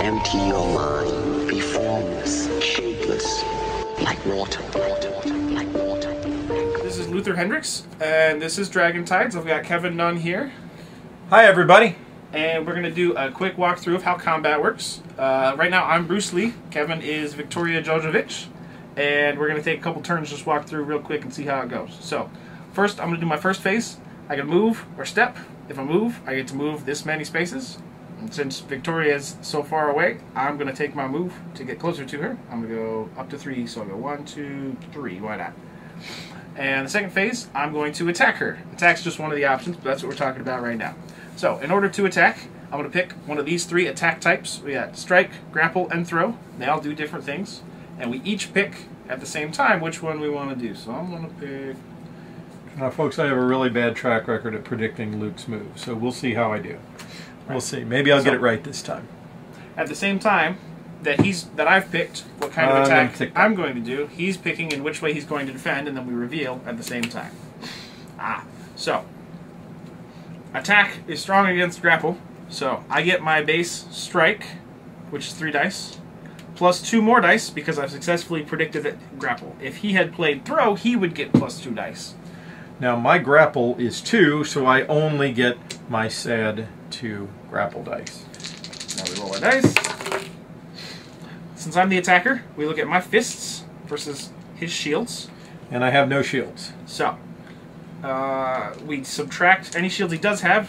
Empty your mind. Be formless, shapeless, like water. Like water. This is Luther Hendricks, and this is DragonTides. I've got Kevin Nunn here. Hi, everybody. And we're going to do a quick walkthrough of how combat works. Right now, I'm Bruce Lee. Kevin is Victoria Jojovic. And we're going to take a couple turns, just walk through real quick and see how it goes. So, first, I'm going to do my first phase. I can move or step. If I move, I get to move this many spaces. And since Victoria is so far away, I'm going to take my move to get closer to her. I'm going to go up to 3, so I'll go 1, 2, 3. Why not? And the second phase, I'm going to attack her. Attack's just one of the options, but that's what we're talking about right now. So, in order to attack, I'm going to pick one of these 3 attack types. We got strike, grapple, and throw. They all do different things. And we each pick, at the same time, which one we want to do. So I'm going to pick... Now, folks, I have a really bad track record at predicting Luke's move, so we'll see how I do. We'll see. Maybe I'll get it right this time. At the same time that I've picked what kind of attack I'm going to do, he's picking in which way he's going to defend, and then we reveal at the same time. So attack is strong against grapple, so I get my base strike, which is 3 dice, plus 2 more dice because I've successfully predicted that grapple. If he had played throw, he would get plus 2 dice. Now, my grapple is 2, so I only get my sad 2 grapple dice. Now we roll our dice. Since I'm the attacker, we look at my fists versus his shields. And I have no shields. So, we subtract any shields he does have.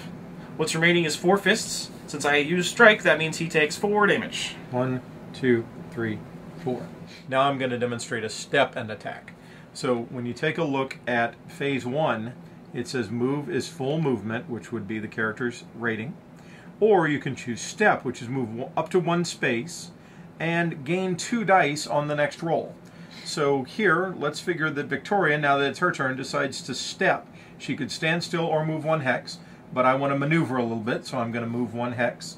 What's remaining is 4 fists. Since I use strike, that means he takes 4 damage. 1, 2, 3, 4. Now I'm going to demonstrate a step and attack. So when you take a look at phase 1, it says move is full movement, which would be the character's rating. Or you can choose step, which is move up to 1 space and gain 2 dice on the next roll. So here, let's figure that Victoria, now that it's her turn, decides to step. She could stand still or move 1 hex, but I want to maneuver a little bit, so I'm going to move 1 hex.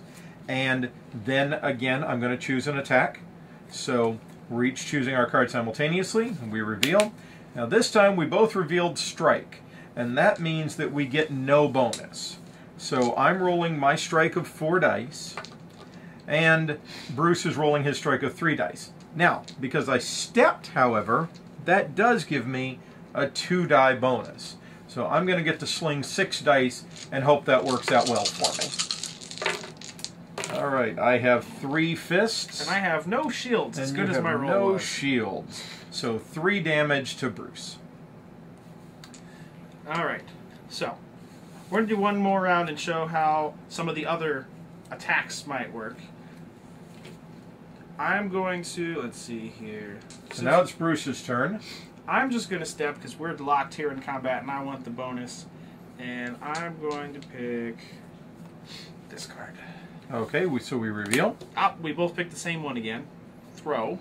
And then again, I'm going to choose an attack. So we're each choosing our card simultaneously, and we reveal. Now this time we both revealed strike, and that means that we get no bonus. So I'm rolling my strike of 4 dice, and Bruce is rolling his strike of 3 dice. Now, because I stepped, however, that does give me a 2-die bonus. So I'm going to get to sling 6 dice and hope that works out well for me. All right, I have 3 fists. And I have no shields, as good as my roll was. No shields. So 3 damage to Bruce. Alright, so we're going to do one more round and show how some of the other attacks might work. I'm going to, let's see here. So now it's Bruce's turn. I'm just going to step because we're locked here in combat and I want the bonus. And I'm going to pick this card. Okay, so we reveal. We both picked the same one again. Throw.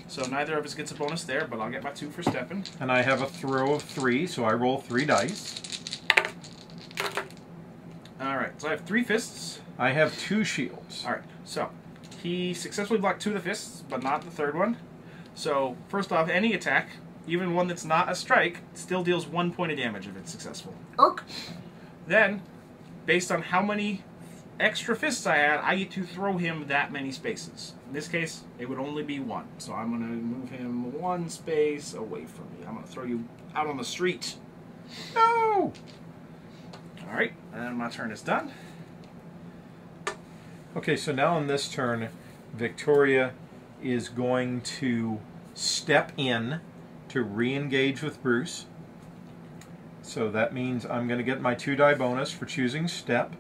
So neither of us gets a bonus there, but I'll get my 2 for stepping. And I have a throw of 3, so I roll 3 dice. Alright, so I have 3 fists. I have 2 shields. Alright, so he successfully blocked 2 of the fists, but not the 3rd one. So, first off, any attack, even one that's not a strike, still deals 1 point of damage if it's successful. Then, based on how many extra fists I had, I get to throw him that many spaces. In this case, it would only be 1. So I'm going to move him 1 space away from me. I'm going to throw you out on the street. No! Alright, and my turn is done. Okay, so now on this turn, Victoria is going to step in to re-engage with Bruce. So that means I'm going to get my 2-die bonus for choosing step.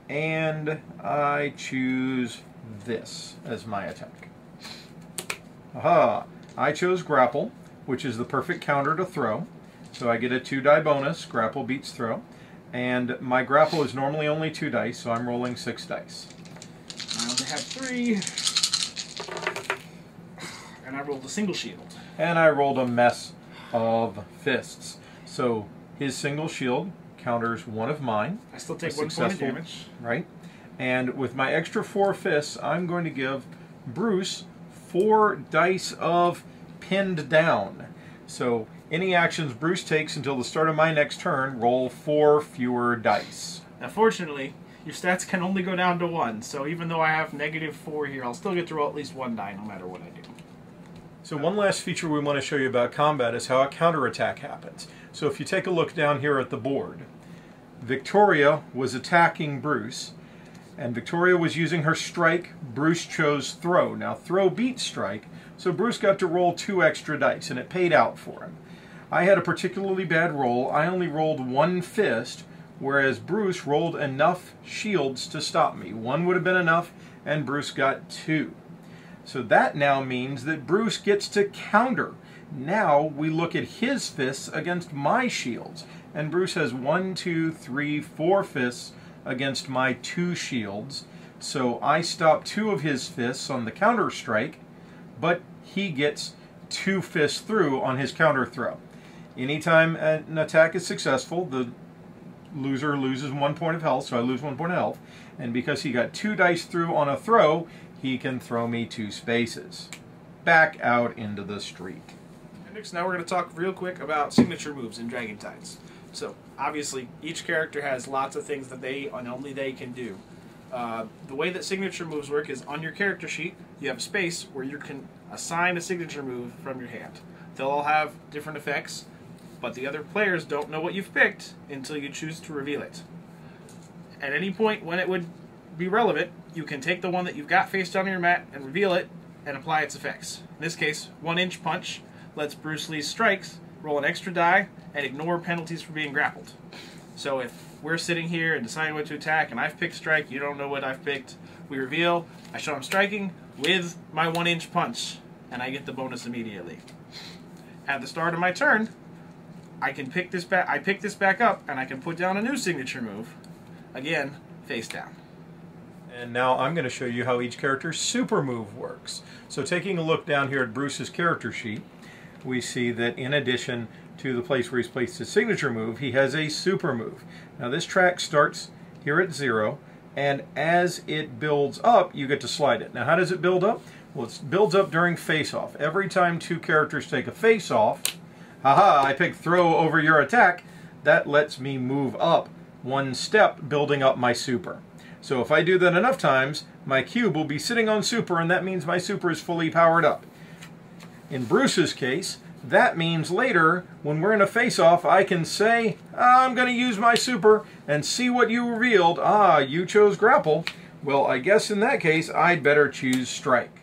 And I choose this as my attack. Aha! I chose grapple, which is the perfect counter to throw. So I get a 2-die bonus. Grapple beats throw. And my grapple is normally only 2 dice, so I'm rolling 6 dice. I only have 3. And I rolled a single shield. And I rolled a mess of fists. So his single shield counters 1 of mine. I still take 1 point of damage. Right. And with my extra 4 fists, I'm going to give Bruce 4 dice of pinned down. So any actions Bruce takes until the start of my next turn, roll 4 fewer dice. Now fortunately, your stats can only go down to 1. So even though I have -4 here, I'll still get to roll at least 1 die no matter what I do. So one last feature we want to show you about combat is how a counterattack happens. So if you take a look down here at the board, Victoria was attacking Bruce, and Victoria was using her strike. Bruce chose throw. Now throw beat strike, so Bruce got to roll 2 extra dice, and it paid out for him. I had a particularly bad roll. I only rolled 1 fist, whereas Bruce rolled enough shields to stop me. 1 would have been enough, and Bruce got 2. So that now means that Bruce gets to counter. Now we look at his fists against my shields, and Bruce has 1, 2, 3, 4 fists against my 2 shields. So I stop 2 of his fists on the counter strike, but he gets 2 fists through on his counter throw. Anytime an attack is successful, the loser loses 1 point of health, so I lose 1 point of health. And because he got 2 dice through on a throw, he can throw me 2 spaces. Back out into the street. Hendricks, now we're going to talk real quick about signature moves in DragonTides. So, obviously, each character has lots of things that they and only they can do. The way that signature moves work is on your character sheet, you have a space where you can assign a signature move from your hand. They'll all have different effects, but the other players don't know what you've picked until you choose to reveal it. At any point when it would be relevant, you can take the one that you've got face down on your mat and reveal it and apply its effects. In this case, 1-inch punch lets Bruce Lee's strikes roll an extra die and ignore penalties for being grappled. So if we're sitting here and deciding what to attack and I've picked strike, you don't know what I've picked, we reveal, I show I'm striking with my 1-inch punch and I get the bonus immediately. At the start of my turn, I can pick this back. I pick this back up, and I can put down a new signature move. Again, face down. And now I'm going to show you how each character's super move works. So taking a look down here at Bruce's character sheet, we see that in addition to the place where he's placed his signature move, he has a super move. Now this track starts here at 0, and as it builds up, you get to slide it. Now how does it build up? Well, it builds up during face-off. Every time 2 characters take a face-off, haha, I pick throw over your attack, that lets me move up 1 step, building up my super. So if I do that enough times, my cube will be sitting on super, and that means my super is fully powered up. In Bruce's case, that means later, when we're in a face-off, I can say, I'm going to use my super and see what you revealed. Ah, you chose grapple. Well, I guess in that case, I'd better choose strike.